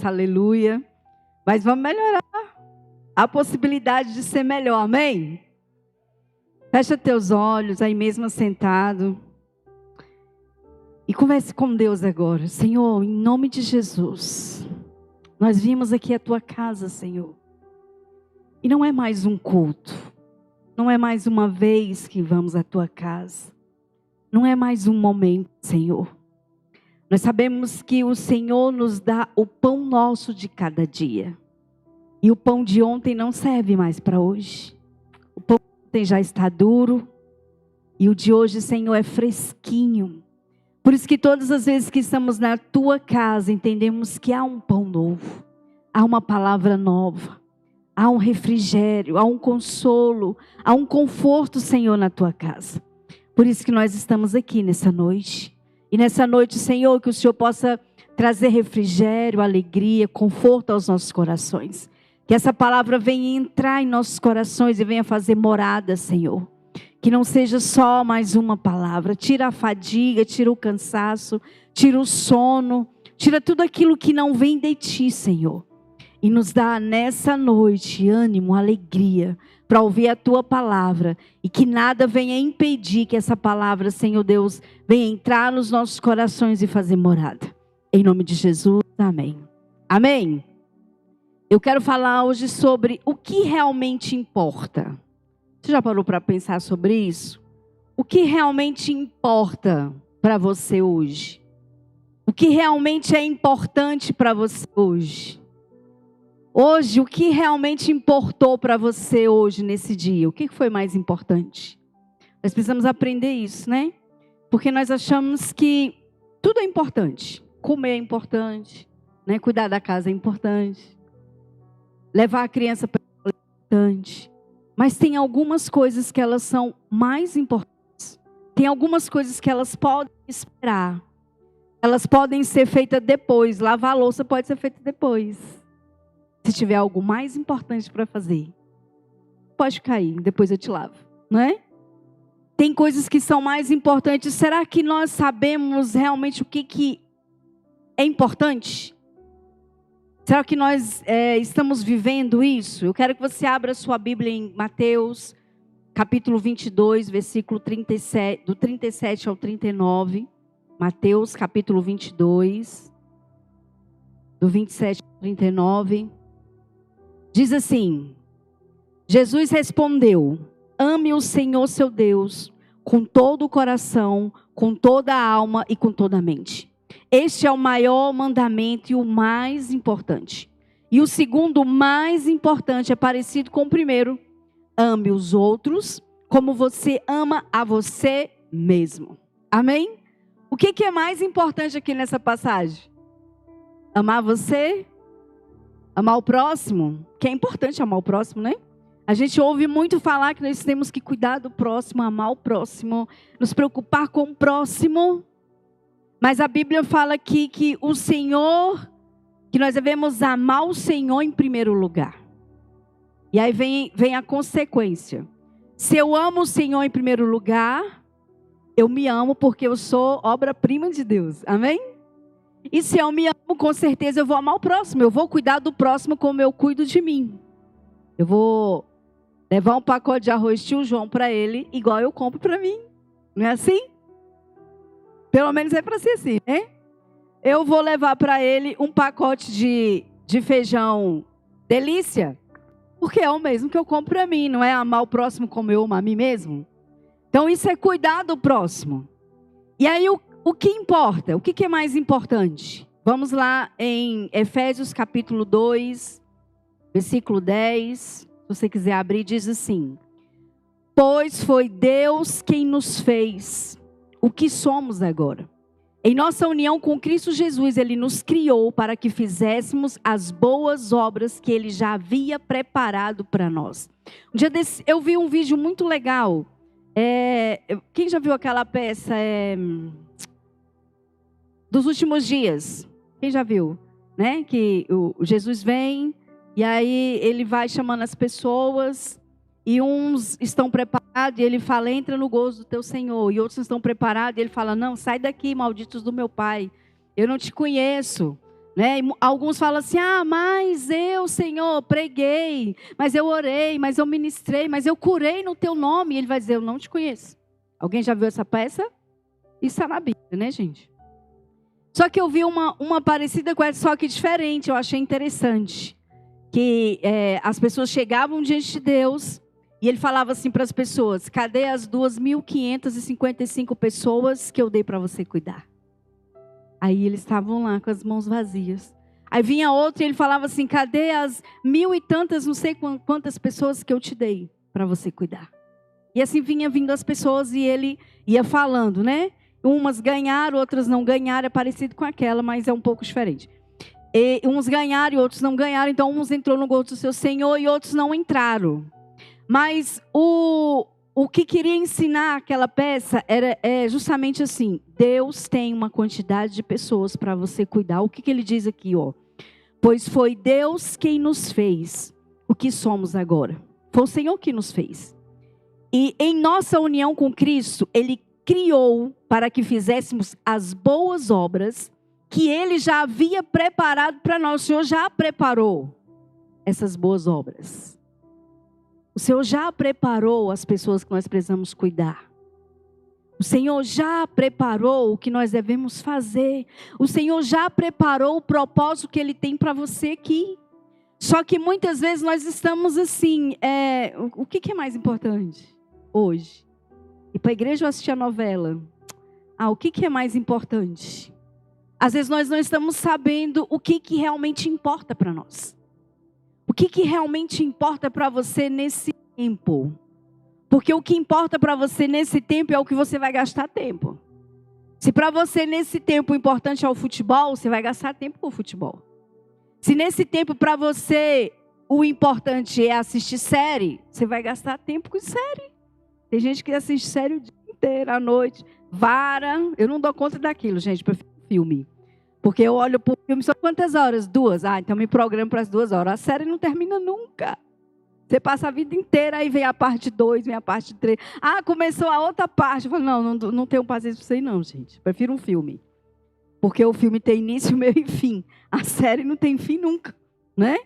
nosso aleluia. Mas vamos melhorar a possibilidade de ser melhor, amém? Fecha teus olhos aí mesmo sentado. E converse com Deus agora. Senhor, em nome de Jesus, nós vimos aqui a tua casa, Senhor. E não é mais um culto. Não é mais uma vez que vamos à tua casa. Não é mais um momento, Senhor. Nós sabemos que o Senhor nos dá o pão nosso de cada dia. E o pão de ontem não serve mais para hoje. O pão de ontem já está duro. E o de hoje, Senhor, é fresquinho. Por isso que todas as vezes que estamos na tua casa, entendemos que há um pão novo. Há uma palavra nova. Há um refrigério, há um consolo, há um conforto, Senhor, na tua casa. Por isso que nós estamos aqui nessa noite. E nessa noite, Senhor, que o Senhor possa trazer refrigério, alegria, conforto aos nossos corações. Que essa palavra venha entrar em nossos corações e venha fazer morada, Senhor. Que não seja só mais uma palavra. Tira a fadiga, tira o cansaço, tira o sono, tira tudo aquilo que não vem de ti, Senhor. E nos dá nessa noite ânimo, alegria, para ouvir a tua palavra. E que nada venha impedir que essa palavra, Senhor Deus, venha entrar nos nossos corações e fazer morada. Em nome de Jesus, amém. Amém. Eu quero falar hoje sobre o que realmente importa. Você já parou para pensar sobre isso? O que realmente importa para você hoje? O que realmente é importante para você hoje? Hoje, o que realmente importou para você hoje, nesse dia? O que foi mais importante? Nós precisamos aprender isso, né? Porque nós achamos que tudo é importante. Comer é importante, né? Cuidar da casa é importante. Levar a criança para a escola é importante. Mas tem algumas coisas que elas são mais importantes. Tem algumas coisas que elas podem esperar. Elas podem ser feitas depois. Lavar a louça pode ser feita depois. Se tiver algo mais importante para fazer, pode cair, depois eu te lavo, não é? Tem coisas que são mais importantes. Será que nós sabemos realmente o que é importante? Será que nós estamos vivendo isso? Eu quero que você abra sua Bíblia em Mateus, capítulo 22, versículo 37, do 37 ao 39. Mateus, capítulo 22, do 27 ao 39. Diz assim: Jesus respondeu: ame o Senhor seu Deus com todo o coração, com toda a alma e com toda a mente. Este é o maior mandamento e o mais importante. E o segundo mais importante é parecido com o primeiro: ame os outros como você ama a você mesmo. Amém? O que é mais importante aqui nessa passagem? Amar você? Amar o próximo? Que é importante amar o próximo, né? A gente ouve muito falar que nós temos que cuidar do próximo, amar o próximo, nos preocupar com o próximo. Mas a Bíblia fala aqui que o Senhor, que nós devemos amar o Senhor em primeiro lugar. E aí vem a consequência. Se eu amo o Senhor em primeiro lugar, eu me amo porque eu sou obra-prima de Deus. Amém? E se eu me amo, com certeza eu vou amar o próximo. Eu vou cuidar do próximo como eu cuido de mim. Eu vou levar um pacote de arroz tio João para ele, igual eu compro para mim. Não é assim? Pelo menos é para ser assim, né? Eu vou levar para ele um pacote de feijão delícia, porque é o mesmo que eu compro para mim. Não é amar o próximo como eu amo a mim mesmo? Então isso é cuidar do próximo. E aí o que importa? O que é mais importante? Vamos lá em Efésios capítulo 2, versículo 10. Se você quiser abrir, diz assim: pois foi Deus quem nos fez o que somos agora. Em nossa união com Cristo Jesus, Ele nos criou para que fizéssemos as boas obras que Ele já havia preparado para nós. Um dia desse, eu vi um vídeo muito legal. Quem já viu aquela peça dos últimos dias? Quem já viu? Né? Que o Jesus vem e aí Ele vai chamando as pessoas. E uns estão preparados e Ele fala: entra no gozo do teu Senhor. E outros não estão preparados e Ele fala: não, sai daqui, malditos do meu Pai. Eu não te conheço. Né? E alguns falam assim, mas eu, Senhor, preguei, mas eu orei, mas eu ministrei, mas eu curei no teu nome. E ele vai dizer, eu não te conheço. Alguém já viu essa peça? Isso está na Bíblia, né, gente? Só que eu vi uma parecida com essa, só que diferente, eu achei interessante. Que as pessoas chegavam diante de Deus e ele falava assim para as pessoas, cadê as 2.555 pessoas que eu dei para você cuidar? Aí eles estavam lá com as mãos vazias. Aí vinha outro e ele falava assim, cadê as 1.000 e tantas, não sei quantas pessoas que eu te dei para você cuidar? E assim vinha vindo as pessoas e ele ia falando, né? Umas ganharam, outras não ganharam, é parecido com aquela, mas é um pouco diferente. E uns ganharam e outros não ganharam, então uns entrou no gosto do seu Senhor e outros não entraram. Mas o que queria ensinar aquela peça é justamente assim, Deus tem uma quantidade de pessoas para você cuidar. O que ele diz aqui, ó? Pois foi Deus quem nos fez o que somos agora. Foi o Senhor que nos fez. E em nossa união com Cristo, Ele criou para que fizéssemos as boas obras que Ele já havia preparado para nós. O Senhor já preparou essas boas obras. O Senhor já preparou as pessoas que nós precisamos cuidar. O Senhor já preparou o que nós devemos fazer. O Senhor já preparou o propósito que Ele tem para você aqui. Só que muitas vezes nós estamos assim, o que é mais importante hoje? Ir para a igreja ou assistir a novela? O que é mais importante? Às vezes nós não estamos sabendo o que realmente importa para nós. O que realmente importa para você nesse tempo? Porque o que importa para você nesse tempo é o que você vai gastar tempo. Se para você nesse tempo o importante é o futebol, você vai gastar tempo com o futebol. Se nesse tempo para você o importante é assistir série, você vai gastar tempo com série. Tem gente que assiste série o dia inteiro, à noite, vara. Eu não dou conta daquilo, gente, para filme. Porque eu olho para o filme, só quantas horas? 2. Então me programo para as 2 horas. A série não termina nunca. Você passa a vida inteira, aí vem a parte 2, vem a parte 3. Começou a outra parte. Eu falo, não tenho paciência para isso aí não, gente. Prefiro um filme. Porque o filme tem início, meio e fim. A série não tem fim nunca, né?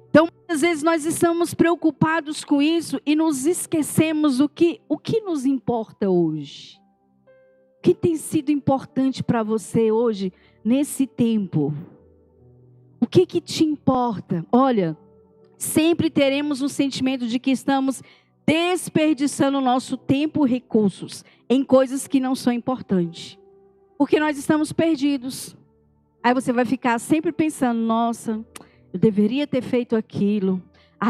Então, muitas vezes nós estamos preocupados com isso e nos esquecemos o que nos importa hoje. O que tem sido importante para você hoje, nesse tempo? O que te importa? Olha, sempre teremos um sentimento de que estamos desperdiçando o nosso tempo e recursos em coisas que não são importantes. Porque nós estamos perdidos. Aí você vai ficar sempre pensando, nossa, eu deveria ter feito aquilo.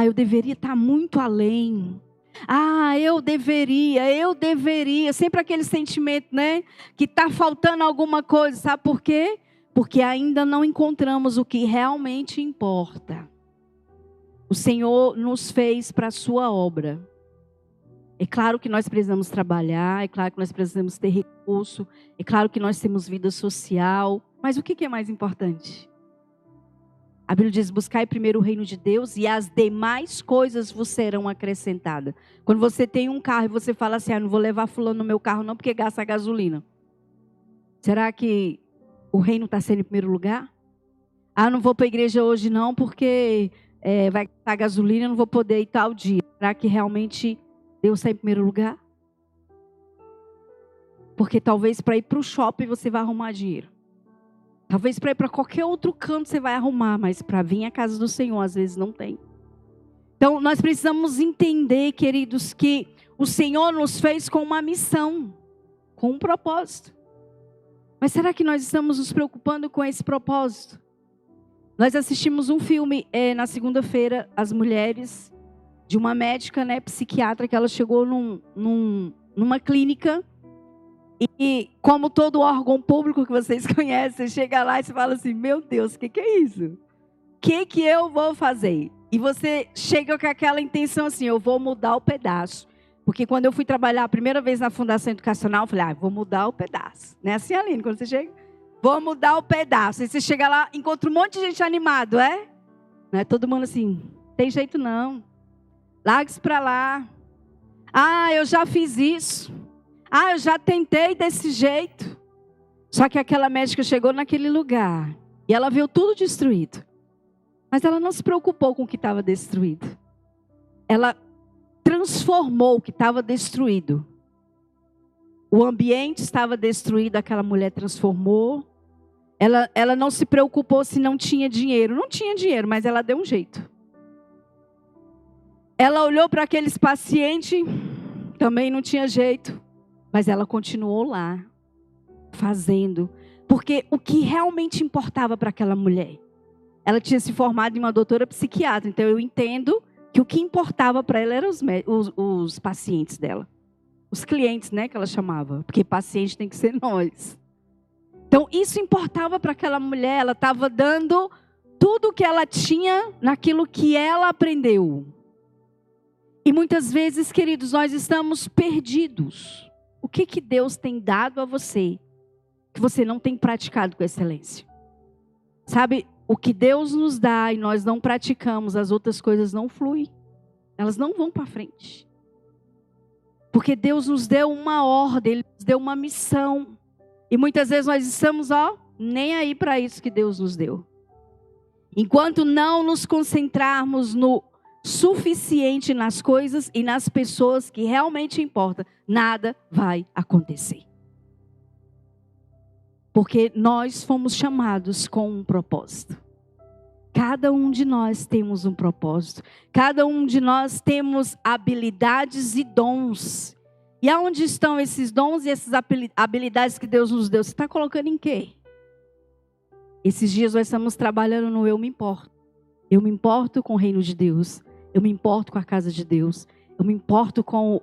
Eu deveria estar muito além. Eu deveria. Sempre aquele sentimento, né? Que está faltando alguma coisa. Sabe por quê? Porque ainda não encontramos o que realmente importa. O Senhor nos fez para a sua obra. É claro que nós precisamos trabalhar, é claro que nós precisamos ter recurso, é claro que nós temos vida social, mas o que é mais importante? A Bíblia diz, buscai primeiro o reino de Deus e as demais coisas vos serão acrescentadas. Quando você tem um carro e você fala assim, não vou levar fulano no meu carro não porque gasta gasolina. Será que o reino está sendo em primeiro lugar? Não vou para a igreja hoje não porque vai gastar gasolina, não vou poder ir tal dia. Será que realmente Deus está em primeiro lugar? Porque talvez para ir para o shopping você vai arrumar dinheiro. Talvez para ir para qualquer outro canto você vai arrumar, mas para vir à casa do Senhor às vezes não tem. Então nós precisamos entender, queridos, que o Senhor nos fez com uma missão, com um propósito. Mas será que nós estamos nos preocupando com esse propósito? Nós assistimos um filme na segunda-feira, as mulheres de uma médica, psiquiatra, que ela chegou numa clínica. E como todo órgão público que vocês conhecem, você chega lá e você fala assim, meu Deus, o que é isso? O que eu vou fazer? E você chega com aquela intenção assim, eu vou mudar o pedaço. Porque quando eu fui trabalhar a primeira vez na Fundação Educacional, eu falei, vou mudar o pedaço. Não é assim, Aline, quando você chega? Vou mudar o pedaço. E você chega lá, encontra um monte de gente animado, Não é todo mundo assim, tem jeito não. Larga isso para lá. Eu já fiz isso. Eu já tentei desse jeito. Só que aquela médica chegou naquele lugar E ela viu tudo destruído. Mas ela não se preocupou com o que estava destruído. Ela transformou o que estava destruído. O ambiente estava destruído, aquela mulher transformou. Ela não se preocupou se não tinha dinheiro. Não tinha dinheiro, mas ela deu um jeito. Ela olhou para aqueles pacientes, também não tinha jeito. Mas ela continuou lá, fazendo. Porque o que realmente importava para aquela mulher? Ela tinha se formado em uma doutora psiquiatra. Então eu entendo que o que importava para ela eram os pacientes dela. Os clientes, né, que ela chamava. Porque paciente tem que ser nós. Então isso importava para aquela mulher. Ela estava dando tudo o que ela tinha naquilo que ela aprendeu. E muitas vezes, queridos, nós estamos perdidos. O que Deus tem dado a você que você não tem praticado com excelência? Sabe, o que Deus nos dá e nós não praticamos, as outras coisas não fluem. Elas não vão para frente. Porque Deus nos deu uma ordem, Ele nos deu uma missão. E muitas vezes nós estamos, nem aí para isso que Deus nos deu. Enquanto não nos concentrarmos no suficiente nas coisas e nas pessoas que realmente importam, nada vai acontecer. Porque nós fomos chamados com um propósito. Cada um de nós temos um propósito. Cada um de nós temos habilidades e dons. E aonde estão esses dons e essas habilidades que Deus nos deu? Você está colocando em quê? Esses dias nós estamos trabalhando no Eu Me Importo. Eu me importo com o reino de Deus. Eu me importo com a casa de Deus. Eu me importo com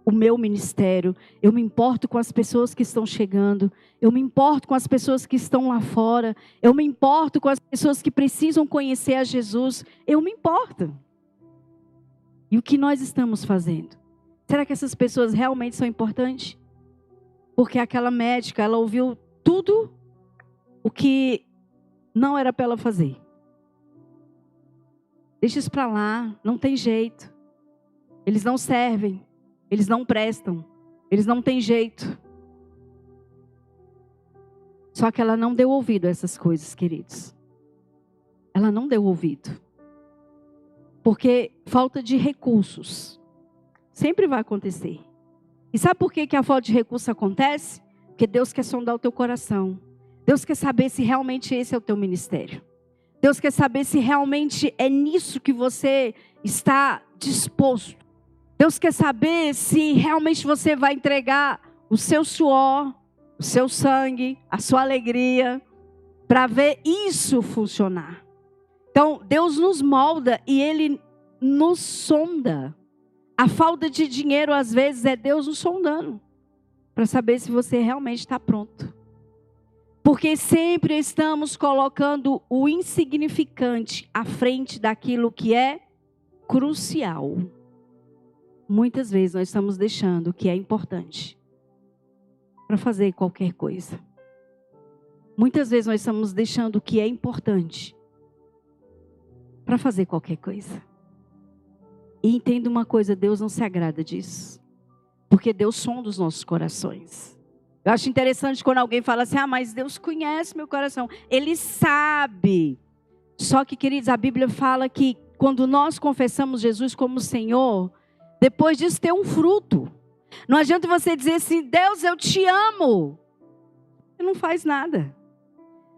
o meu ministério. Eu me importo com as pessoas que estão chegando. Eu me importo com as pessoas que estão lá fora. Eu me importo com as pessoas que precisam conhecer a Jesus. Eu me importo. E o que nós estamos fazendo? Será que essas pessoas realmente são importantes? Porque aquela médica, ela ouviu tudo o que não era para ela fazer. Deixa isso para lá, não tem jeito. Eles não servem, eles não prestam, eles não têm jeito. Só que ela não deu ouvido a essas coisas, queridos. Ela não deu ouvido. Porque falta de recursos sempre vai acontecer. E sabe por que a falta de recursos acontece? Porque Deus quer sondar o teu coração. Deus quer saber se realmente esse é o teu ministério. Deus quer saber se realmente é nisso que você está disposto. Deus quer saber se realmente você vai entregar o seu suor, o seu sangue, a sua alegria, para ver isso funcionar. Então, Deus nos molda e Ele nos sonda. A falta de dinheiro, às vezes, é Deus nos sondando, para saber se você realmente está pronto. Porque sempre estamos colocando o insignificante à frente daquilo que é crucial. Muitas vezes nós estamos deixando o que é importante para fazer qualquer coisa. Muitas vezes nós estamos deixando o que é importante para fazer qualquer coisa. E entenda uma coisa, Deus não se agrada disso. Porque Deus sonda os nossos corações. Eu acho interessante quando alguém fala assim, mas Deus conhece meu coração. Ele sabe. Só que, queridos, a Bíblia fala que quando nós confessamos Jesus como Senhor, depois disso tem um fruto. Não adianta você dizer assim, Deus, eu te amo. Você não faz nada.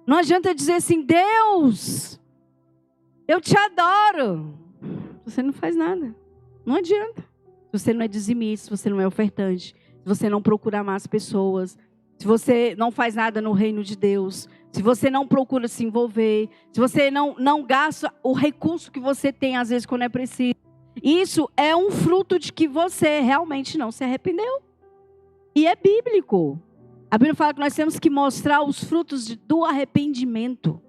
Não adianta dizer assim, Deus, eu te adoro. Você não faz nada. Não adianta. Se você não é dizimista, se você não é ofertante, se você não procura amar as pessoas, se você não faz nada no reino de Deus, se você não procura se envolver, se você não gasta o recurso que você tem às vezes quando é preciso, isso é um fruto de que você realmente não se arrependeu. E é bíblico. A Bíblia fala que nós temos que mostrar os frutos do arrependimento.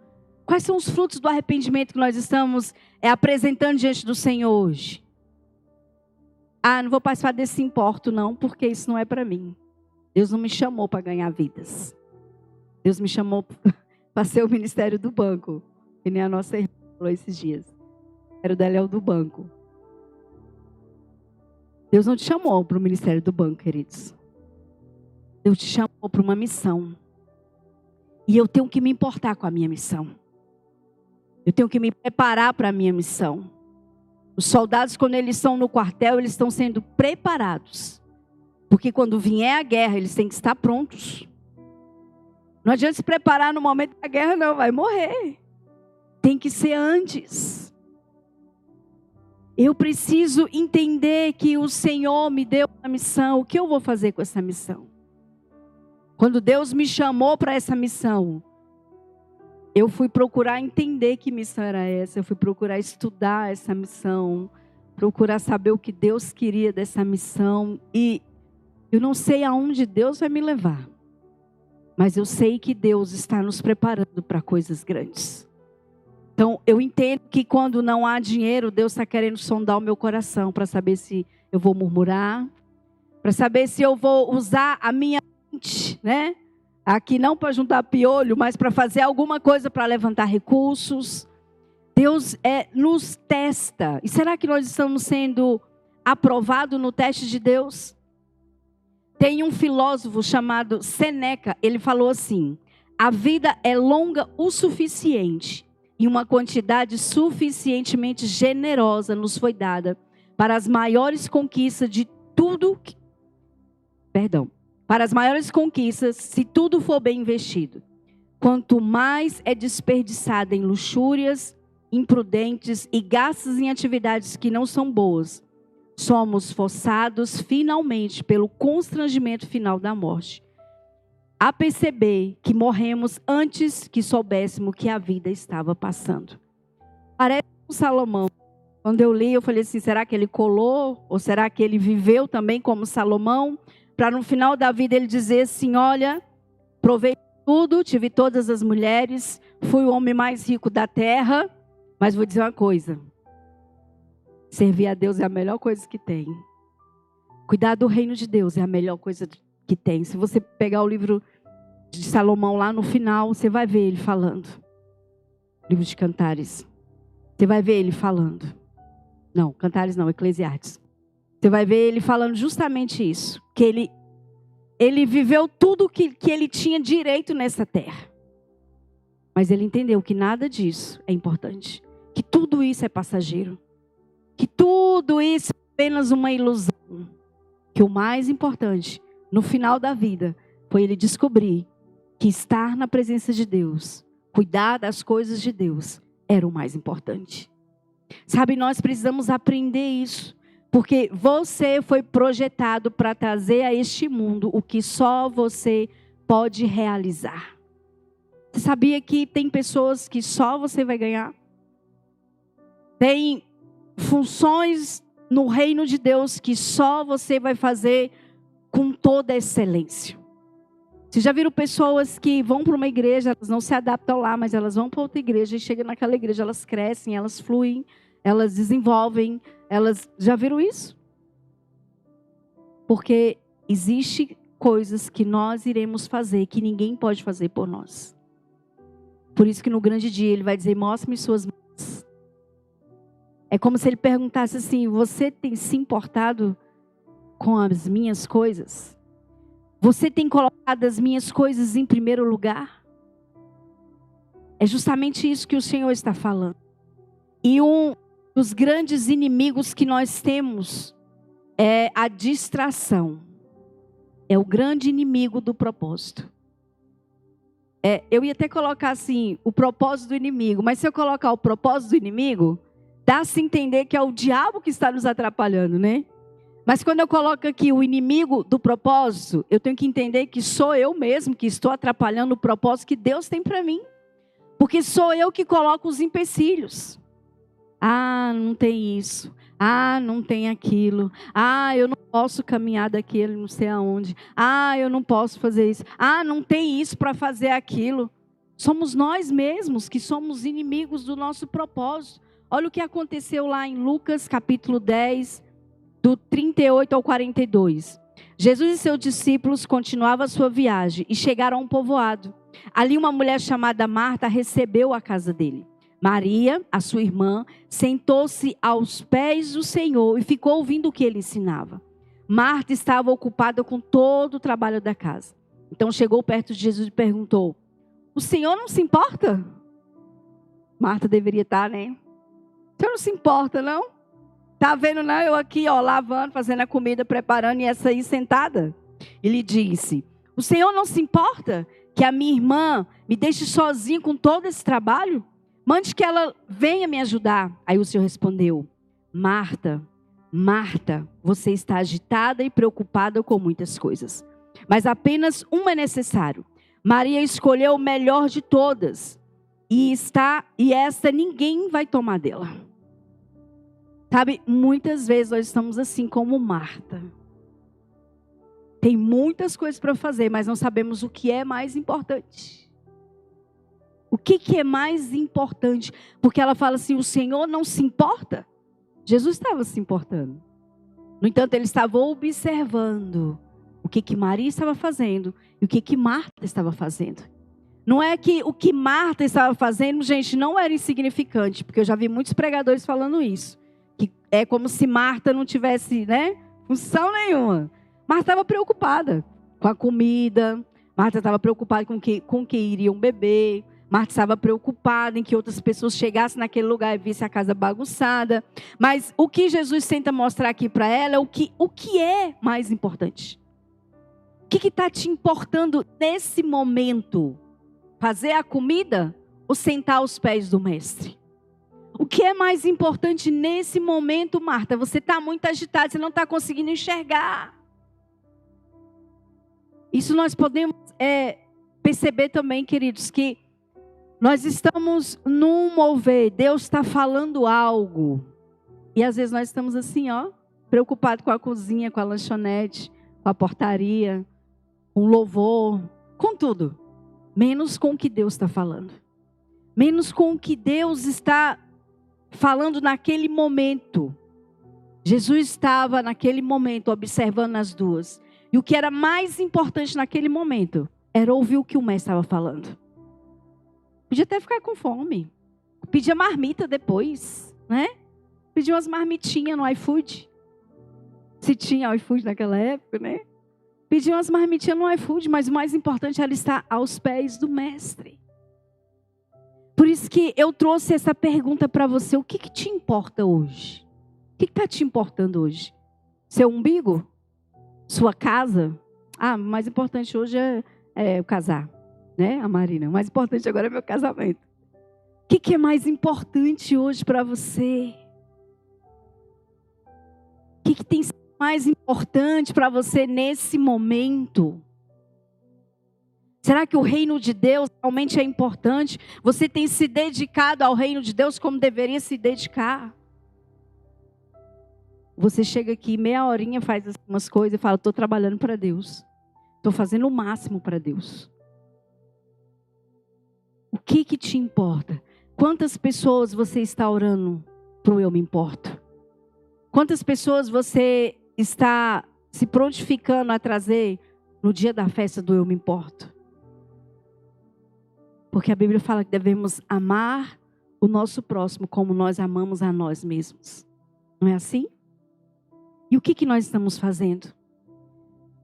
Quais são os frutos do arrependimento que nós estamos apresentando diante do Senhor hoje? Não vou participar desse importo não, porque isso não é para mim. Deus não me chamou para ganhar vidas. Deus me chamou para ser o ministério do banco. Que nem a nossa irmã falou esses dias. Era o dela é o do banco. Deus não te chamou para o ministério do banco, queridos. Deus te chamou para uma missão. E eu tenho que me importar com a minha missão. Eu tenho que me preparar para a minha missão. Os soldados, quando eles estão no quartel, eles estão sendo preparados. Porque quando vier a guerra, eles têm que estar prontos. Não adianta se preparar no momento da guerra, não, vai morrer. Tem que ser antes. Eu preciso entender que o Senhor me deu uma missão. O que eu vou fazer com essa missão? Quando Deus me chamou para essa missão, eu fui procurar entender que missão era essa. Eu fui procurar estudar essa missão. Procurar saber o que Deus queria dessa missão. E eu não sei aonde Deus vai me levar. Mas eu sei que Deus está nos preparando para coisas grandes. Então, eu entendo que quando não há dinheiro, Deus está querendo sondar o meu coração para saber se eu vou murmurar, para saber se eu vou usar a minha mente, né? Aqui não para juntar piolho, mas para fazer alguma coisa para levantar recursos. Deus nos testa. E será que nós estamos sendo aprovados no teste de Deus? Tem um filósofo chamado Sêneca, ele falou assim: a vida é longa o suficiente e uma quantidade suficientemente generosa nos foi dada para as maiores conquistas de tudo, para as maiores conquistas, se tudo for bem investido. Quanto mais é desperdiçado em luxúrias, imprudentes e gastos em atividades que não são boas, somos forçados finalmente pelo constrangimento final da morte a perceber que morremos antes que soubéssemos que a vida estava passando. Parece com Salomão. Quando eu li, eu falei assim, será que ele colou? Ou será que ele viveu também como Salomão? Para no final da vida ele dizer assim, olha, provei tudo, tive todas as mulheres, fui o homem mais rico da terra, mas vou dizer uma coisa, servir a Deus é a melhor coisa que tem. Cuidar do reino de Deus é a melhor coisa que tem. Se você pegar o livro de Salomão lá no final, você vai ver ele falando. Livro de Cantares. Você vai ver ele falando. Não, Cantares não, Eclesiastes. Você vai ver ele falando justamente isso. Que ele viveu tudo que ele tinha direito nessa terra. Mas ele entendeu que nada disso é importante. Que tudo isso é passageiro. Que tudo isso é apenas uma ilusão. Que o mais importante, no final da vida, foi ele descobrir que estar na presença de Deus, cuidar das coisas de Deus, era o mais importante. Sabe, nós precisamos aprender isso. Porque você foi projetado para trazer a este mundo o que só você pode realizar. Você sabia que tem pessoas que só você vai ganhar? Tem funções no reino de Deus que só você vai fazer com toda a excelência. Vocês já viram pessoas que vão para uma igreja, elas não se adaptam lá, mas elas vão para outra igreja e chegam naquela igreja, elas crescem, elas fluem, elas desenvolvem, elas... Já viram isso? Porque existe coisas que nós iremos fazer que ninguém pode fazer por nós. Por isso que no grande dia ele vai dizer, mostre-me suas mãos. É como se ele perguntasse assim, você tem se importado com as minhas coisas? Você tem colocado as minhas coisas em primeiro lugar? É justamente isso que o Senhor está falando. E um dos grandes inimigos que nós temos é a distração. É o grande inimigo do propósito. Eu ia até colocar assim, o propósito do inimigo. Mas se eu colocar o propósito do inimigo, dá-se entender que é o diabo que está nos atrapalhando, né? Mas quando eu coloco aqui o inimigo do propósito, eu tenho que entender que sou eu mesmo que estou atrapalhando o propósito que Deus tem para mim. Porque sou eu que coloco os empecilhos. Ah, não tem isso. Ah, não tem aquilo. Ah, eu não posso caminhar daquele não sei aonde. Ah, eu não posso fazer isso. Ah, não tem isso para fazer aquilo. Somos nós mesmos que somos inimigos do nosso propósito. Olha o que aconteceu lá em Lucas capítulo 10, do 38 ao 42. Jesus e seus discípulos continuavam a sua viagem e chegaram a um povoado. Ali uma mulher chamada Marta recebeu a casa dele. Maria, a sua irmã, sentou-se aos pés do Senhor e ficou ouvindo o que ele ensinava. Marta estava ocupada com todo o trabalho da casa. Então chegou perto de Jesus e perguntou, O Senhor não se importa? Marta deveria estar, né? O Senhor não se importa, não? Tá vendo, não? Eu aqui, ó, lavando, fazendo a comida, preparando, e essa aí sentada. Ele disse: o Senhor não se importa que a minha irmã me deixe sozinha com todo esse trabalho? Mande que ela venha me ajudar. Aí o Senhor respondeu: Marta, Marta, você está agitada e preocupada com muitas coisas, mas apenas uma é necessário. Maria escolheu o melhor de todas, e esta ninguém vai tomar dela. Sabe, muitas vezes nós estamos assim como Marta. Tem muitas coisas para fazer, mas não sabemos o que é mais importante. O que é mais importante? Porque ela fala assim: o Senhor não se importa? Jesus estava se importando. No entanto, ele estava observando o que Maria estava fazendo e o que Marta estava fazendo. Não é que o que Marta estava fazendo, gente, não era insignificante, porque eu já vi muitos pregadores falando isso. Que é como se Marta não tivesse, né, função nenhuma. Marta estava preocupada com a comida, Marta estava preocupada com que iriam beber, Marta estava preocupada em que outras pessoas chegassem naquele lugar e vissem a casa bagunçada. Mas o que Jesus tenta mostrar aqui para ela é o que é mais importante. O que está te importando nesse momento? Fazer a comida ou sentar aos pés do mestre? O que é mais importante nesse momento, Marta? Você está muito agitada, você não está conseguindo enxergar. Isso nós podemos perceber também, queridos, que nós estamos num mover, Deus está falando algo. E às vezes nós estamos assim, ó, preocupados com a cozinha, com a lanchonete, com a portaria, com o louvor, com tudo. Menos com o que Deus está falando. Menos com o que Deus está falando naquele momento. Jesus estava naquele momento observando as duas. E o que era mais importante naquele momento era ouvir o que o mestre estava falando. Podia até ficar com fome. Pedia marmita depois, né? Pedia umas marmitinhas no iFood. Se tinha iFood naquela época, né? Pedia umas marmitinhas no iFood, mas o mais importante era estar aos pés do mestre. Por isso que eu trouxe essa pergunta para você. O que te importa hoje? O que está te importando hoje? Seu umbigo? Sua casa? Ah, o mais importante hoje é eu casar, né? A Marina. O mais importante agora é meu casamento. O que é mais importante hoje para você? O que tem sido mais importante para você nesse momento? Será que o reino de Deus realmente é importante? Você tem se dedicado ao reino de Deus como deveria se dedicar? Você chega aqui meia horinha, faz umas coisas e fala: estou trabalhando para Deus. Estou fazendo o máximo para Deus. O que te importa? Quantas pessoas você está orando para o eu me importo? Quantas pessoas você está se prontificando a trazer no dia da festa do eu me importo? Porque a Bíblia fala que devemos amar o nosso próximo como nós amamos a nós mesmos. Não é assim? E o que nós estamos fazendo?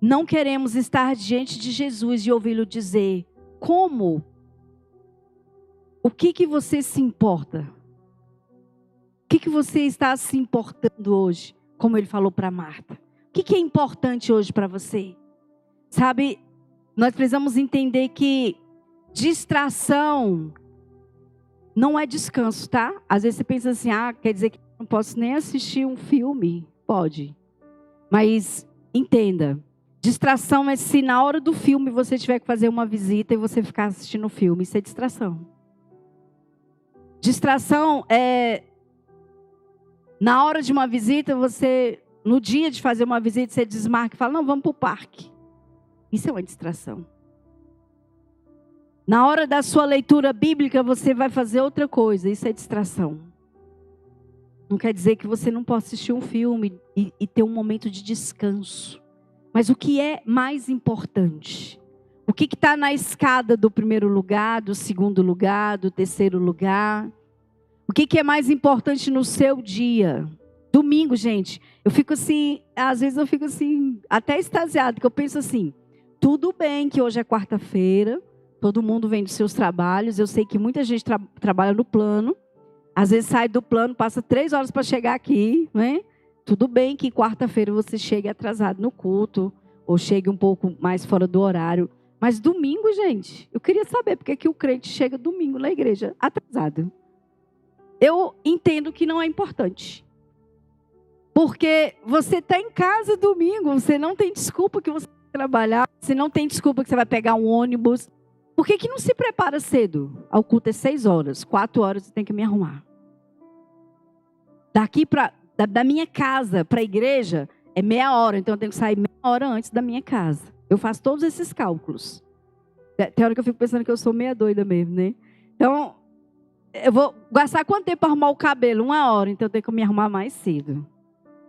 Não queremos estar diante de Jesus e ouvi-lo dizer: como? O que você se importa? O que você está se importando hoje? Como ele falou para Marta. O que é importante hoje para você? Sabe, nós precisamos entender que distração não é descanso, tá? Às vezes você pensa assim: ah, quer dizer que não posso nem assistir um filme? Pode. Mas entenda, distração é se na hora do filme você tiver que fazer uma visita e você ficar assistindo o filme. Isso é distração. Distração é na hora de uma visita, você, no dia de fazer uma visita, você desmarca e fala: não, vamos para o parque. Isso é uma distração. Na hora da sua leitura bíblica, você vai fazer outra coisa. Isso é distração. Não quer dizer que você não possa assistir um filme e ter um momento de descanso. Mas o que é mais importante? O que está na escada do primeiro lugar, do segundo lugar, do terceiro lugar? O que é mais importante no seu dia? Domingo, gente, eu fico assim, às vezes eu fico assim, até extasiado, que eu penso assim: tudo bem que hoje é quarta-feira, Todo mundo vem dos seus trabalhos. Eu sei que muita gente trabalha no plano. Às vezes sai do plano, passa 3 horas para chegar aqui, né? Tudo bem que quarta-feira você chegue atrasado no culto, ou chegue um pouco mais fora do horário. Mas domingo, gente, eu queria saber por que o crente chega domingo na igreja atrasado. Eu entendo que não é importante. Porque você está em casa domingo, você não tem desculpa que você vai trabalhar, você não tem desculpa que você vai pegar um ônibus. Por que não se prepara cedo? O culto é 6 horas, 4 horas eu tenho que me arrumar. Daqui da minha casa para a igreja é meia hora, então eu tenho que sair meia hora antes da minha casa. Eu faço todos esses cálculos. Tem hora que eu fico pensando que eu sou meia doida mesmo, né? Então, eu vou gastar quanto tempo para arrumar o cabelo? 1 hora, então eu tenho que me arrumar mais cedo.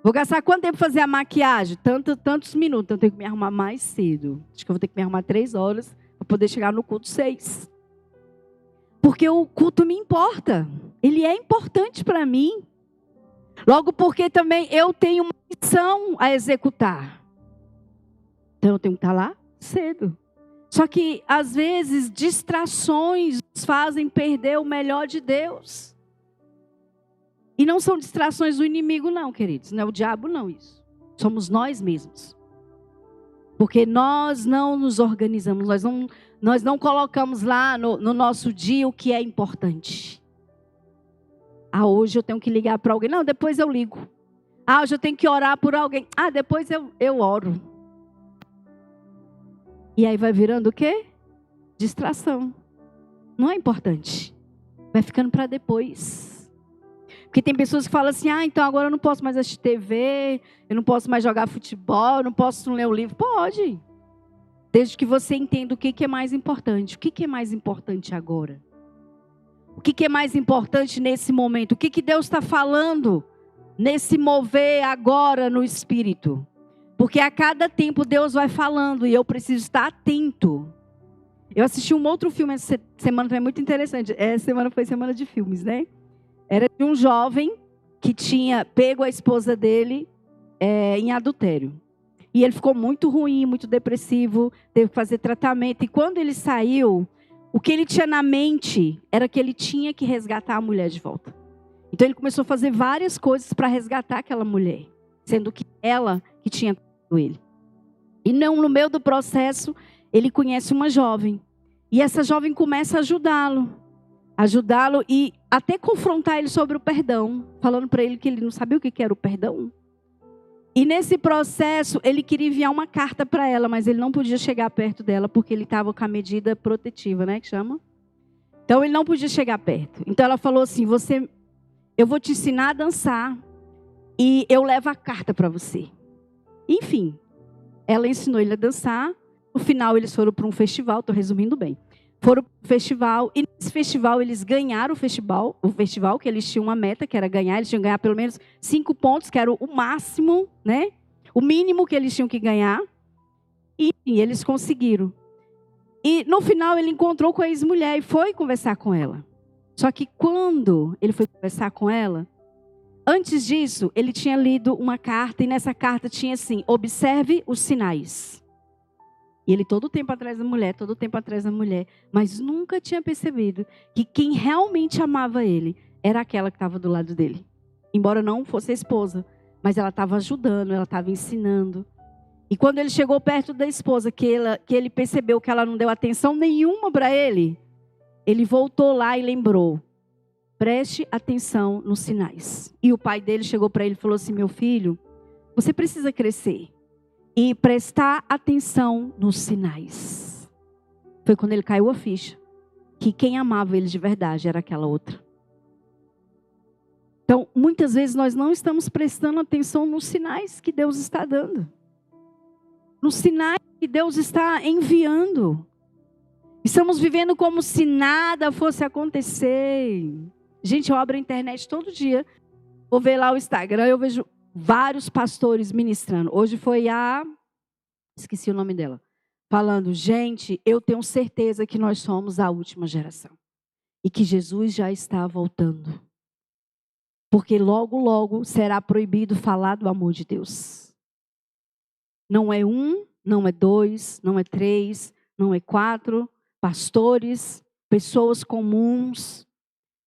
Vou gastar quanto tempo para fazer a maquiagem? Tantos minutos, então eu tenho que me arrumar mais cedo. Acho que eu vou ter que me arrumar 3 horas para poder chegar no culto 6. Porque o culto me importa. Ele é importante para mim. Logo porque também eu tenho uma missão a executar. Então eu tenho que estar lá cedo. Só que às vezes distrações nos fazem perder o melhor de Deus. E não são distrações do inimigo não, queridos. Não é o diabo não isso. Somos nós mesmos. Porque nós não nos organizamos. Nós não colocamos lá no nosso dia o que é importante. Hoje eu tenho que ligar para alguém. Não, depois eu ligo. Hoje eu tenho que orar por alguém. Depois eu oro. E aí vai virando o quê? Distração. Não é importante. Vai ficando para depois. Porque tem pessoas que falam assim, então agora eu não posso mais assistir TV, eu não posso mais jogar futebol, eu não posso ler um livro. Pode. Desde que você entenda o que é mais importante. O que é mais importante agora? O que é mais importante nesse momento? O que Deus está falando nesse mover agora no Espírito? Porque a cada tempo Deus vai falando e eu preciso estar atento. Eu assisti um outro filme essa semana, também muito interessante. Essa semana foi semana de filmes, né? Era de um jovem que tinha pego a esposa dele em adultério. E ele ficou muito ruim, muito depressivo, teve que fazer tratamento. E quando ele saiu, o que ele tinha na mente era que ele tinha que resgatar a mulher de volta. Então ele começou a fazer várias coisas para resgatar aquela mulher, sendo que ela que tinha traído ele. E no meio do processo, ele conhece uma jovem. E essa jovem começa a ajudá-lo e até confrontar ele sobre o perdão, falando para ele que ele não sabia o que era o perdão. E nesse processo, ele queria enviar uma carta para ela, mas ele não podia chegar perto dela, porque ele estava com a medida protetiva, né, que chama? Então, ele não podia chegar perto. Então, ela falou assim, eu vou te ensinar a dançar e eu levo a carta para você. Enfim, ela ensinou ele a dançar. No final, eles foram para um festival, estou resumindo bem. Foram para um festival, e nesse festival eles ganharam o festival, que eles tinham uma meta, que era ganhar, eles tinham que ganhar pelo menos 5 pontos, que era o máximo, né? O mínimo que eles tinham que ganhar. E eles conseguiram. E no final ele encontrou com a ex-mulher e foi conversar com ela. Só que quando ele foi conversar com ela, antes disso, ele tinha lido uma carta, e nessa carta tinha assim, observe os sinais. E ele todo o tempo atrás da mulher, mas nunca tinha percebido que quem realmente amava ele era aquela que estava do lado dele. Embora não fosse a esposa, mas ela estava ajudando, ela estava ensinando. E quando ele chegou perto da esposa, que ele percebeu que ela não deu atenção nenhuma para ele, ele voltou lá e lembrou, preste atenção nos sinais. E o pai dele chegou para ele e falou assim, meu filho, você precisa crescer e prestar atenção nos sinais. Foi quando ele caiu a ficha, que quem amava ele de verdade era aquela outra. Então, muitas vezes nós não estamos prestando atenção nos sinais que Deus está dando. Nos sinais que Deus está enviando. Estamos vivendo como se nada fosse acontecer. Gente, eu abro a internet todo dia. Vou ver lá o Instagram, eu vejo vários pastores ministrando. Hoje foi esqueci o nome dela. Falando, gente, eu tenho certeza que nós somos a última geração. E que Jesus já está voltando. Porque logo, logo será proibido falar do amor de Deus. Não é 1, não é 2, não é 3, não é 4, pastores, pessoas comuns,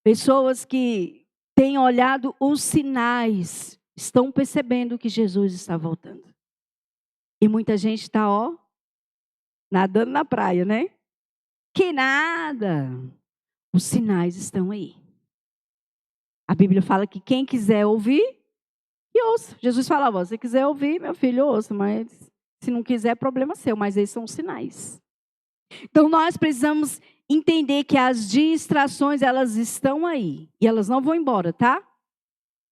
pessoas que têm olhado os sinais, estão percebendo que Jesus está voltando. E muita gente está, nadando na praia, né? Que nada! Os sinais estão aí. A Bíblia fala que quem quiser ouvir, que ouça. Jesus falava, se quiser ouvir, meu filho, ouça, mas se não quiser, é problema seu, mas esses são os sinais. Então nós precisamos entender que as distrações, elas estão aí. E elas não vão embora, tá?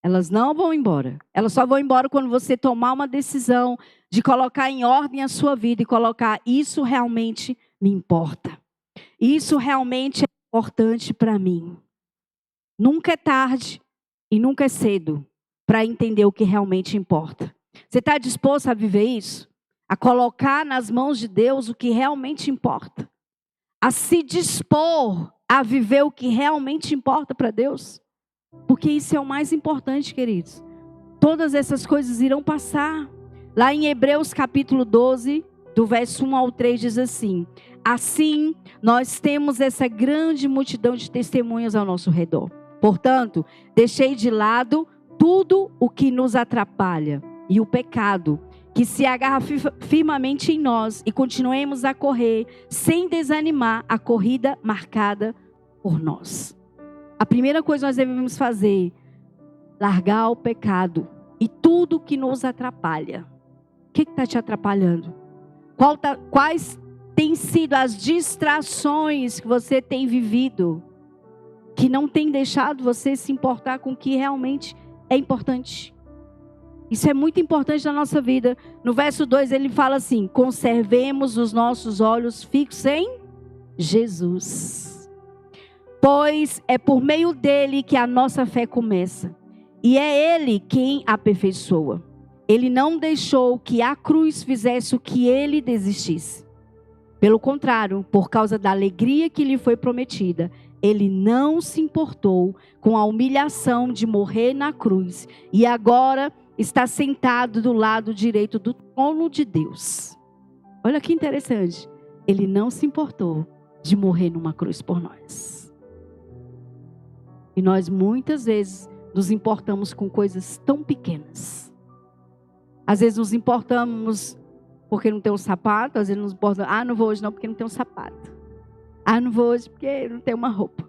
Elas não vão embora. Elas só vão embora quando você tomar uma decisão de colocar em ordem a sua vida e colocar, isso realmente me importa. Isso realmente é importante para mim. Nunca é tarde e nunca é cedo para entender o que realmente importa. Você está disposto a viver isso? A colocar nas mãos de Deus o que realmente importa? A se dispor a viver o que realmente importa para Deus? Porque isso é o mais importante, queridos. Todas essas coisas irão passar. Lá em Hebreus capítulo 12, do verso 1 ao 3, diz assim: assim, nós temos essa grande multidão de testemunhas ao nosso redor. Portanto, deixei de lado tudo o que nos atrapalha e o pecado que se agarra firmemente em nós e continuemos a correr sem desanimar a corrida marcada por nós. A primeira coisa que nós devemos fazer, largar o pecado e tudo que nos atrapalha. O que está te atrapalhando? Quais têm sido as distrações que você tem vivido, que não tem deixado você se importar com o que realmente é importante? Isso é muito importante na nossa vida. No verso 2 ele fala assim: conservemos os nossos olhos fixos em Jesus, pois é por meio dele que a nossa fé começa, e é ele quem aperfeiçoa. Ele não deixou que a cruz fizesse o que ele desistisse. Pelo contrário, por causa da alegria que lhe foi prometida, ele não se importou com a humilhação de morrer na cruz, e agora está sentado do lado direito do trono de Deus. Olha que interessante. Ele não se importou de morrer numa cruz por nós. E nós muitas vezes nos importamos com coisas tão pequenas. Às vezes nos importamos porque não tem um sapato. Às vezes nos importamos, não vou hoje não porque não tem um sapato. Não vou hoje porque não tem uma roupa.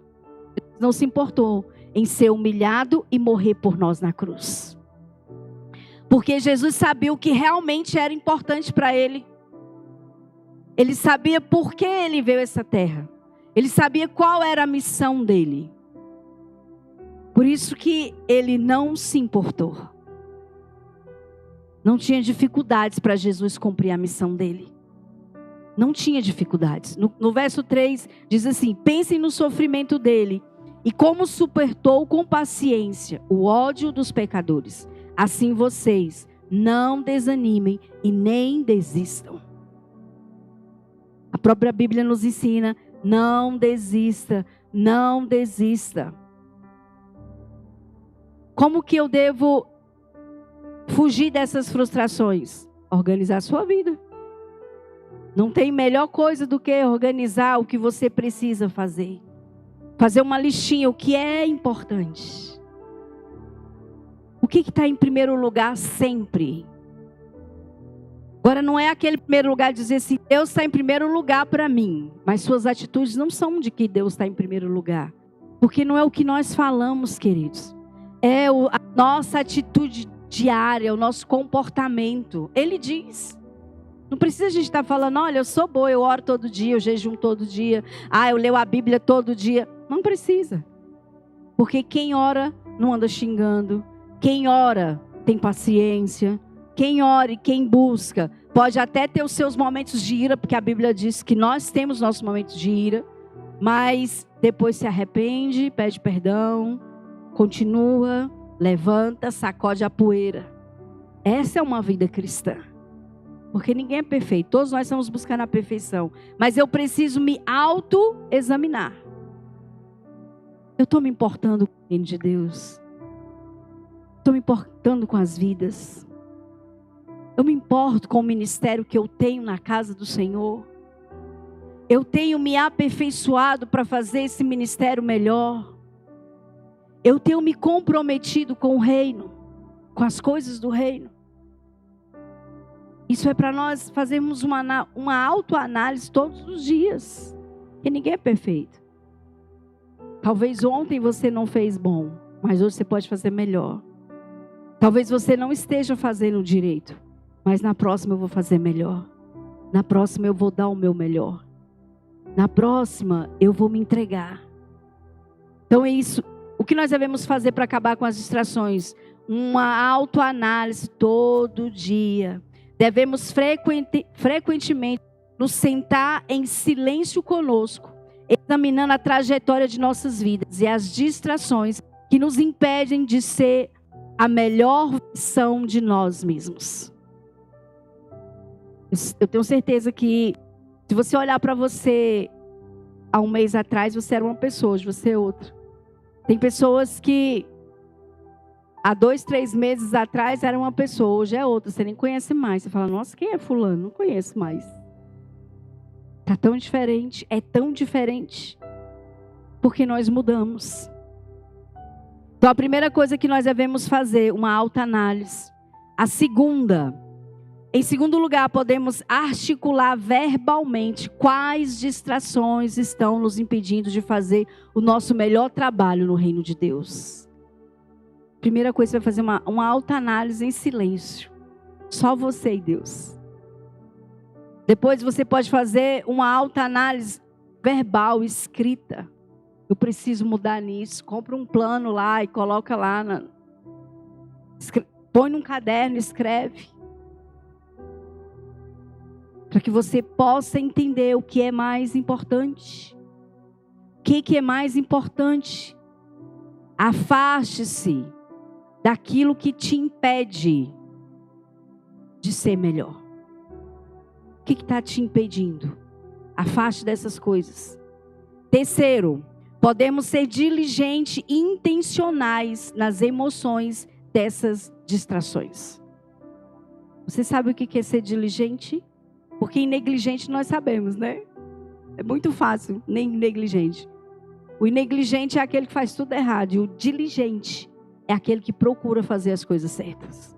Não se importou em ser humilhado e morrer por nós na cruz. Porque Jesus sabia o que realmente era importante para ele. Ele sabia por que ele veio a essa terra. Ele sabia qual era a missão dele. Por isso que ele não se importou. Não tinha dificuldades para Jesus cumprir a missão dele. Não tinha dificuldades. No verso 3 diz assim: pensem no sofrimento dele e como suportou com paciência o ódio dos pecadores. Assim vocês não desanimem e nem desistam. A própria Bíblia nos ensina: não desista, não desista. Como que eu devo fugir dessas frustrações? Organizar a sua vida. Não tem melhor coisa do que organizar o que você precisa fazer. Fazer uma listinha, o que é importante. O que está em primeiro lugar sempre? Agora não é aquele primeiro lugar de dizer assim, Deus está em primeiro lugar para mim. Mas suas atitudes não são de que Deus está em primeiro lugar. Porque não é o que nós falamos, queridos. É a nossa atitude diária, o nosso comportamento. Ele diz. Não precisa a gente estar falando, olha, eu sou boa, eu oro todo dia, eu jejum todo dia. Eu leio a Bíblia todo dia. Não precisa. Porque quem ora não anda xingando. Quem ora tem paciência. Quem ora e quem busca pode até ter os seus momentos de ira, porque a Bíblia diz que nós temos nossos momentos de ira, mas depois se arrepende, pede perdão, continua, levanta, sacode a poeira. Essa é uma vida cristã. Porque ninguém é perfeito, todos nós estamos buscando a perfeição, mas eu preciso me auto-examinar. Eu estou me importando com o reino de Deus? Estou me importando com as vidas? Eu me importo com o ministério que eu tenho na casa do Senhor? Eu tenho me aperfeiçoado para fazer esse ministério melhor. Eu tenho me comprometido com o reino, com as coisas do reino. Isso é para nós fazermos uma autoanálise todos os dias. Porque ninguém é perfeito. Talvez ontem você não fez bom, mas hoje você pode fazer melhor. Talvez você não esteja fazendo direito, mas na próxima eu vou fazer melhor. Na próxima eu vou dar o meu melhor. Na próxima eu vou me entregar. Então é isso. O que nós devemos fazer para acabar com as distrações? Uma autoanálise todo dia. Devemos frequentemente nos sentar em silêncio conosco, examinando a trajetória de nossas vidas e as distrações que nos impedem de ser a melhor versão de nós mesmos. Eu tenho certeza que se você olhar para você há um mês atrás, você era uma pessoa, hoje você é outra. Tem pessoas que há 2, 3 meses atrás era uma pessoa, hoje é outra, você nem conhece mais. Você fala, nossa, quem é fulano? Não conheço mais. Está tão diferente, é tão diferente. Porque nós mudamos. Então a primeira coisa que nós devemos fazer, uma autoanálise. Em segundo lugar, podemos articular verbalmente quais distrações estão nos impedindo de fazer o nosso melhor trabalho no reino de Deus. Primeira coisa, você vai fazer uma autoanálise em silêncio. Só você e Deus. Depois você pode fazer uma autoanálise verbal, escrita. Eu preciso mudar nisso. Compra um plano lá e coloca lá. Põe num caderno, escreve. Para que você possa entender o que é mais importante. O que é mais importante? Afaste-se daquilo que te impede de ser melhor. O que está te impedindo? Afaste dessas coisas. Terceiro, podemos ser diligentes e intencionais nas emoções dessas distrações. Você sabe o que é ser diligente? Porque negligente nós sabemos, né? É muito fácil, nem negligente. O negligente é aquele que faz tudo errado. E o diligente é aquele que procura fazer as coisas certas.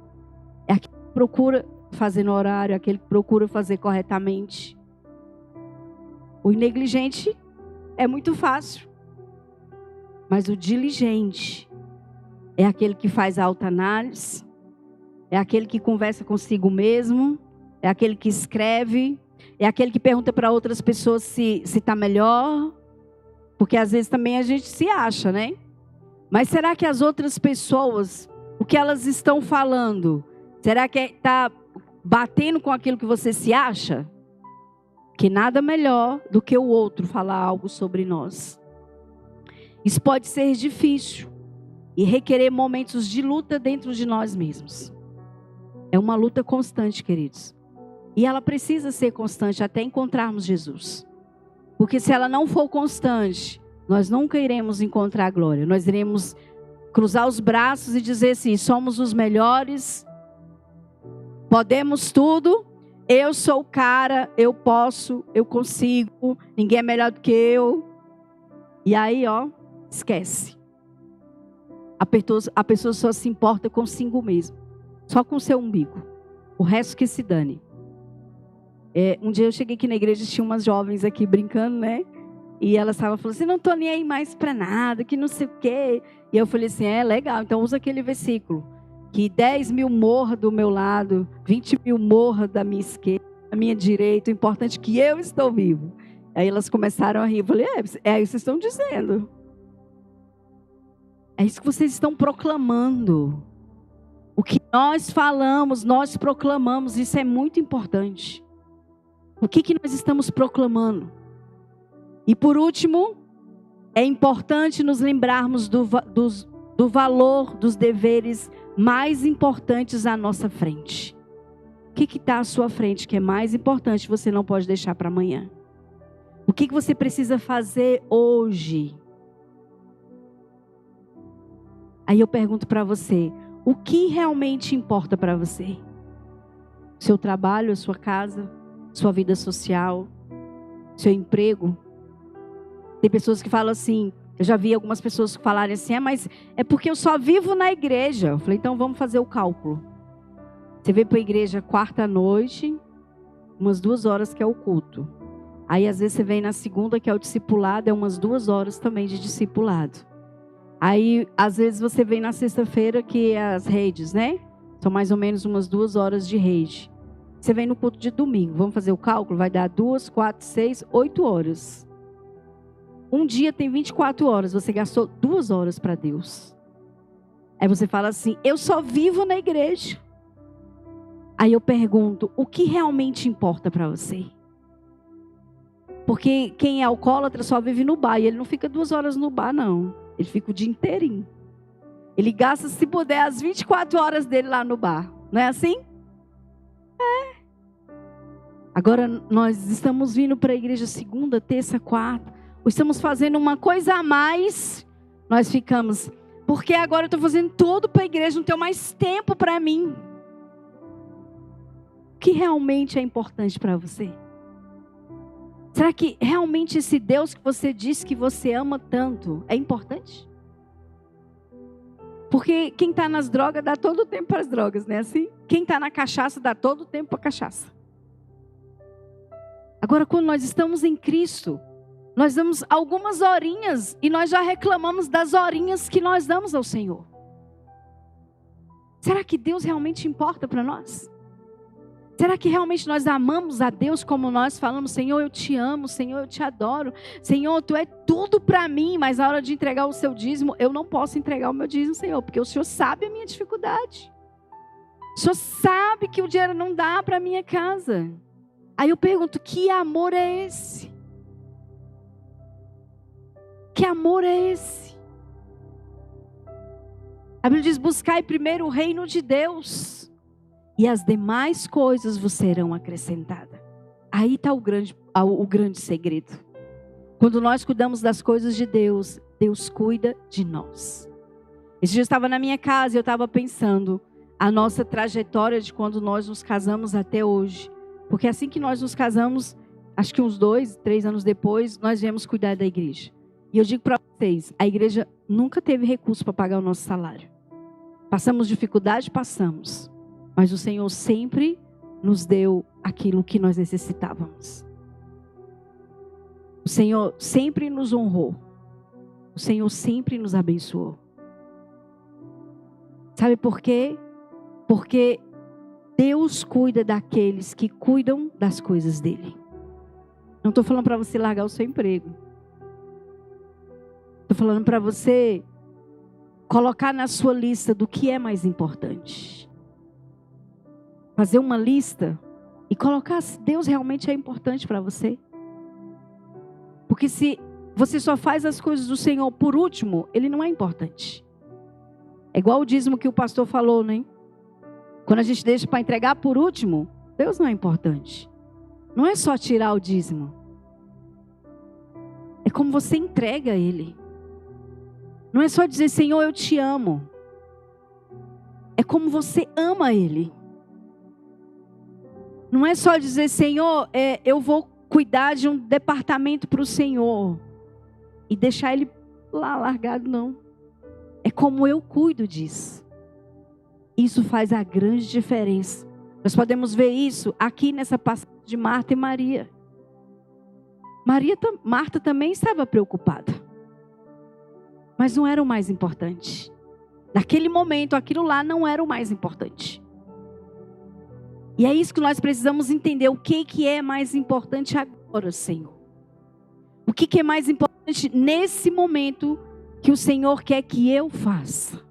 É aquele que procura fazer no horário, é aquele que procura fazer corretamente. O negligente é muito fácil. Mas o diligente é aquele que faz autoanálise, é aquele que conversa consigo mesmo, é aquele que escreve, é aquele que pergunta para outras pessoas se está melhor. Porque às vezes também a gente se acha, né? Mas será que as outras pessoas, o que elas estão falando, será que está batendo com aquilo que você se acha? Que nada melhor do que o outro falar algo sobre nós. Isso pode ser difícil e requerer momentos de luta dentro de nós mesmos. É uma luta constante, queridos. E ela precisa ser constante até encontrarmos Jesus. Porque se ela não for constante, nós nunca iremos encontrar a glória. Nós iremos cruzar os braços e dizer assim, somos os melhores, podemos tudo, eu sou o cara, eu posso, eu consigo, ninguém é melhor do que eu. E aí, esquece. A pessoa só se importa consigo mesmo, só com o seu umbigo. O resto que se dane. Um dia eu cheguei aqui na igreja, tinha umas jovens aqui brincando, né? E elas estavam falando assim, não estou nem aí mais para nada, que não sei o quê. E eu falei assim, legal, então usa aquele versículo. Que 10 mil morra do meu lado, 20 mil morra da minha esquerda, da minha direita, o importante é que eu estou vivo. Aí elas começaram a rir, eu falei, é isso que vocês estão dizendo. É isso que vocês estão proclamando. O que nós falamos, nós proclamamos, isso é muito importante. O que nós estamos proclamando? E por último, é importante nos lembrarmos do valor dos deveres mais importantes à nossa frente. O que está à sua frente que é mais importante, você não pode deixar para amanhã? O que você precisa fazer hoje? Aí eu pergunto para você, o que realmente importa para você? Seu trabalho, a sua casa, sua vida social? seu emprego. Tem pessoas que falam assim, eu já vi algumas pessoas que falarem assim, mas é porque eu só vivo na igreja. Eu falei, então vamos fazer o cálculo. Você vem para a igreja quarta à noite, umas 2 horas que é o culto. Aí às vezes você vem na segunda que é o discipulado, é umas 2 horas também de discipulado. Aí às vezes você vem na sexta-feira que é as redes, né? São mais ou menos umas 2 horas de rede. Você vem no culto de domingo, vamos fazer o cálculo? Vai dar 2, 4, 6, 8 horas. Um dia tem 24 horas, você gastou 2 horas para Deus. Aí você fala assim, eu só vivo na igreja. Aí eu pergunto, o que realmente importa para você? Porque quem é alcoólatra só vive no bar, e ele não fica 2 horas no bar, não. Ele fica o dia inteirinho. Ele gasta, se puder, as 24 horas dele lá no bar. Não é assim? É. Agora nós estamos vindo para a igreja segunda, terça, quarta. Ou estamos fazendo uma coisa a mais. Nós ficamos, porque agora eu estou fazendo tudo para a igreja, não tenho mais tempo para mim. O que realmente é importante para você? Será que realmente esse Deus que você diz que você ama tanto é importante? Porque quem está nas drogas dá todo o tempo para as drogas, não é assim? Quem está na cachaça dá todo o tempo para a cachaça. Agora, quando nós estamos em Cristo, nós damos algumas horinhas e nós já reclamamos das horinhas que nós damos ao Senhor. Será que Deus realmente importa para nós? Será que realmente nós amamos a Deus como nós falamos, Senhor, eu te amo, Senhor, eu te adoro, Senhor, tu é tudo para mim, mas na hora de entregar o seu dízimo, eu não posso entregar o meu dízimo, Senhor, porque o Senhor sabe a minha dificuldade. O Senhor sabe que o dinheiro não dá para a minha casa. Aí eu pergunto, que amor é esse? Que amor é esse? A Bíblia diz, buscai primeiro o reino de Deus. E as demais coisas vos serão acrescentadas. Aí está o grande segredo. Quando nós cuidamos das coisas de Deus, Deus cuida de nós. Esse dia eu estava na minha casa e eu estava pensando a nossa trajetória de quando nós nos casamos até hoje. Porque assim que nós nos casamos, acho que uns 2, 3 anos depois, nós viemos cuidar da igreja. E eu digo para vocês, a igreja nunca teve recurso para pagar o nosso salário. Passamos dificuldade? Passamos. Mas o Senhor sempre nos deu aquilo que nós necessitávamos. O Senhor sempre nos honrou. O Senhor sempre nos abençoou. Sabe por quê? Porque Deus cuida daqueles que cuidam das coisas dele. Não estou falando para você largar o seu emprego. Estou falando para você colocar na sua lista do que é mais importante. Fazer uma lista e colocar se Deus realmente é importante para você. Porque se você só faz as coisas do Senhor por último, Ele não é importante. É igual o dízimo que o pastor falou, né? Quando a gente deixa para entregar por último, Deus não é importante. Não é só tirar o dízimo. É como você entrega a Ele. Não é só dizer, Senhor, eu te amo. É como você ama Ele. Não é só dizer, Senhor, eu vou cuidar de um departamento para o Senhor. E deixar Ele lá largado, não. É como eu cuido disso. Isso faz a grande diferença. Nós podemos ver isso aqui nessa passagem de Marta e Maria. Marta também estava preocupada. Mas não era o mais importante. Naquele momento, aquilo lá não era o mais importante. E é isso que nós precisamos entender. O que é mais importante agora, Senhor? O que é mais importante nesse momento que o Senhor quer que eu faça?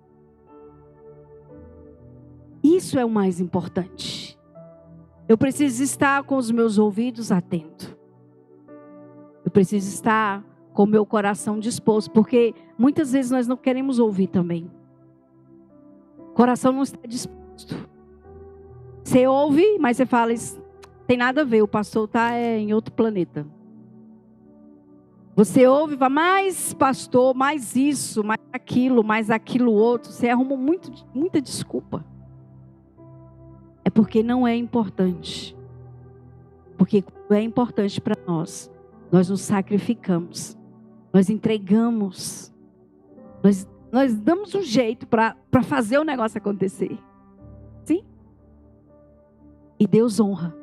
Isso é o mais importante. Eu preciso estar com os meus ouvidos atentos. Eu preciso estar com o meu coração disposto. Porque muitas vezes nós não queremos ouvir também. O coração não está disposto. Você ouve, mas você fala, isso tem nada a ver, o pastor está em outro planeta. Você ouve e fala, mais pastor, mais isso, mais aquilo outro. Você arruma muita desculpa. É porque não é importante. Porque quando é importante para nós, nós nos sacrificamos, nós entregamos, nós damos um jeito para fazer o negócio acontecer. Sim? E Deus honra,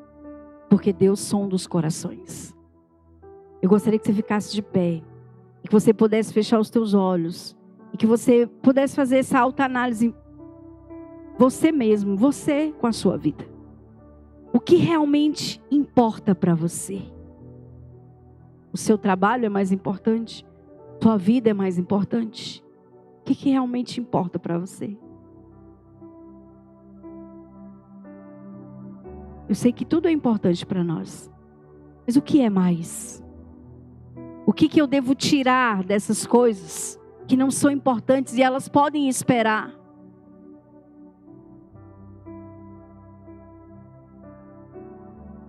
porque Deus sonda os corações. Eu gostaria que você ficasse de pé, e que você pudesse fechar os teus olhos, e que você pudesse fazer essa autoanálise, você mesmo, você com a sua vida. O que realmente importa para você? O seu trabalho é mais importante? Sua vida é mais importante? O que realmente importa para você? Eu sei que tudo é importante para nós. Mas o que é mais? O que eu devo tirar dessas coisas que não são importantes e elas podem esperar?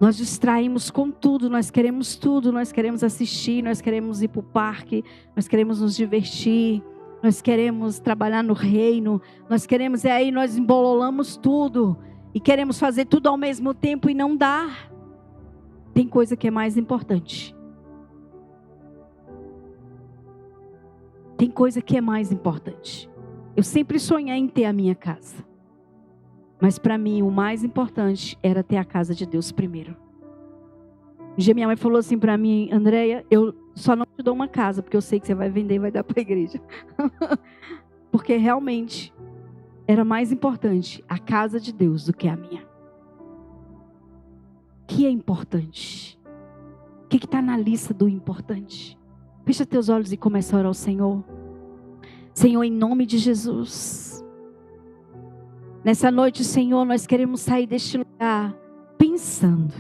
Nós distraímos com tudo, nós queremos assistir, nós queremos ir para o parque, nós queremos nos divertir, nós queremos trabalhar no reino, nós queremos, e aí nós embololamos tudo, e queremos fazer tudo ao mesmo tempo e não dá. Tem coisa que é mais importante. Tem coisa que é mais importante. Eu sempre sonhei em ter a minha casa. Mas para mim o mais importante era ter a casa de Deus primeiro. Um dia minha mãe falou assim para mim: Andréia, eu só não te dou uma casa, porque eu sei que você vai vender e vai dar para a igreja. Porque realmente era mais importante a casa de Deus do que a minha. O que é importante? O que está na lista do importante? Fecha teus olhos e começa a orar ao Senhor. Senhor, em nome de Jesus. Nessa noite, Senhor, nós queremos sair deste lugar pensando,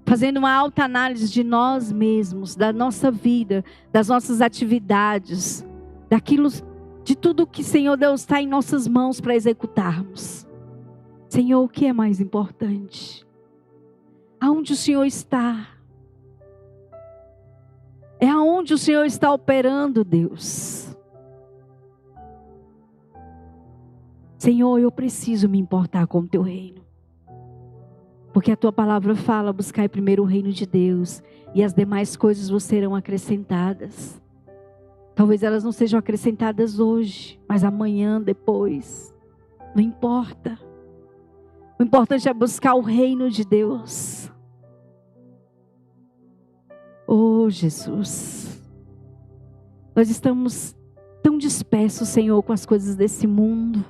fazendo uma alta análise de nós mesmos, da nossa vida, das nossas atividades, daquilo, de tudo que, Senhor Deus, está em nossas mãos para executarmos. Senhor, o que é mais importante? Aonde o Senhor está? É aonde o Senhor está operando, Deus. Senhor, eu preciso me importar com o teu reino. Porque a tua palavra fala: buscai primeiro o reino de Deus, e as demais coisas vos serão acrescentadas. Talvez elas não sejam acrescentadas hoje, mas amanhã, depois. Não importa. O importante é buscar o reino de Deus. Oh, Jesus. Nós estamos tão dispersos, Senhor, com as coisas desse mundo.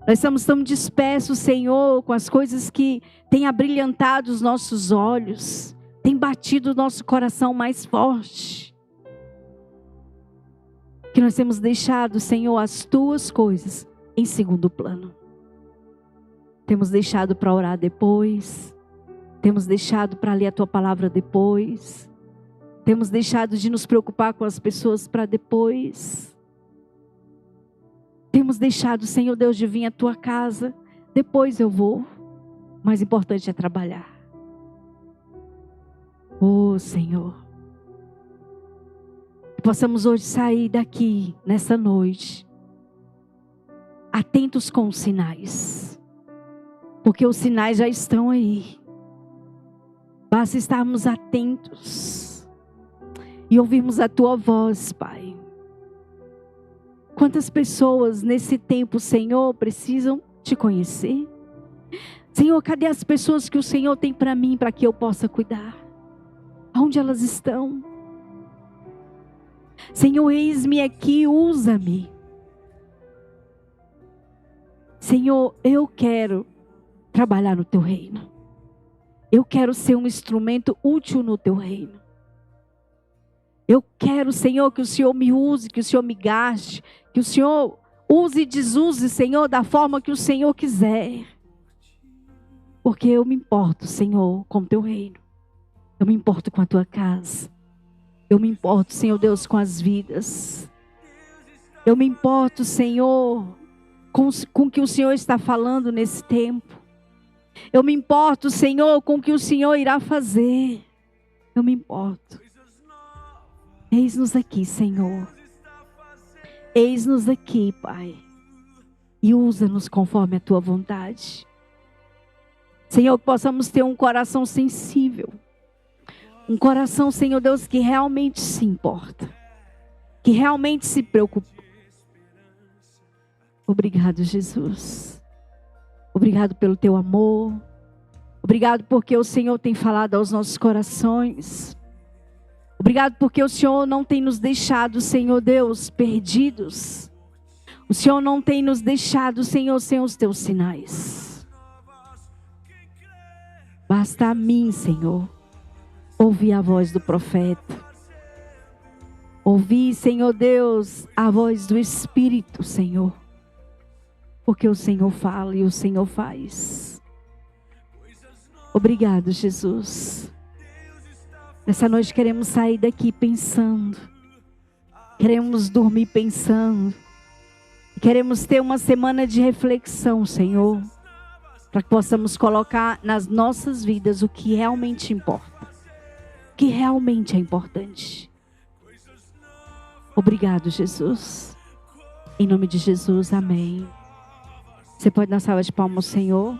Nós estamos tão dispersos, Senhor, com as coisas que têm abrilhantado os nossos olhos, têm batido o nosso coração mais forte. Que nós temos deixado, Senhor, as tuas coisas em segundo plano. Temos deixado para orar depois. Temos deixado para ler a tua palavra depois. Temos deixado de nos preocupar com as pessoas para depois. Temos deixado, Senhor Deus, de vir à tua casa. Depois eu vou. O mais importante é trabalhar. Oh, Senhor. Que possamos hoje sair daqui, nessa noite, atentos com os sinais. Porque os sinais já estão aí. Basta estarmos atentos e ouvirmos a tua voz, Pai. Quantas pessoas nesse tempo, Senhor, precisam te conhecer? Senhor, cadê as pessoas que o Senhor tem para mim, para que eu possa cuidar? Aonde elas estão? Senhor, eis-me aqui, usa-me. Senhor, eu quero trabalhar no teu reino. Eu quero ser um instrumento útil no teu reino. Eu quero, Senhor, que o Senhor me use, que o Senhor me gaste, que o Senhor use e desuse, Senhor, da forma que o Senhor quiser. Porque eu me importo, Senhor, com o teu reino. Eu me importo com a tua casa. Eu me importo, Senhor Deus, com as vidas. Eu me importo, Senhor, com o que o Senhor está falando nesse tempo. Eu me importo, Senhor, com o que o Senhor irá fazer. Eu me importo. Eis-nos aqui, Senhor. Eis-nos aqui, Pai. E usa-nos conforme a tua vontade. Senhor, que possamos ter um coração sensível. Um coração, Senhor Deus, que realmente se importa. Que realmente se preocupa. Obrigado, Jesus. Obrigado pelo teu amor. Obrigado porque o Senhor tem falado aos nossos corações. Obrigado porque o Senhor não tem nos deixado, Senhor Deus, perdidos. O Senhor não tem nos deixado, Senhor, sem os teus sinais. Basta a mim, Senhor, ouvir a voz do profeta. Ouvir, Senhor Deus, a voz do Espírito, Senhor. Porque o Senhor fala e o Senhor faz. Obrigado, Jesus. Nessa noite queremos sair daqui pensando. Queremos dormir pensando. Queremos ter uma semana de reflexão, Senhor. Para que possamos colocar nas nossas vidas o que realmente importa. O que realmente é importante. Obrigado, Jesus. Em nome de Jesus, amém. Você pode dar salva de palmas ao Senhor?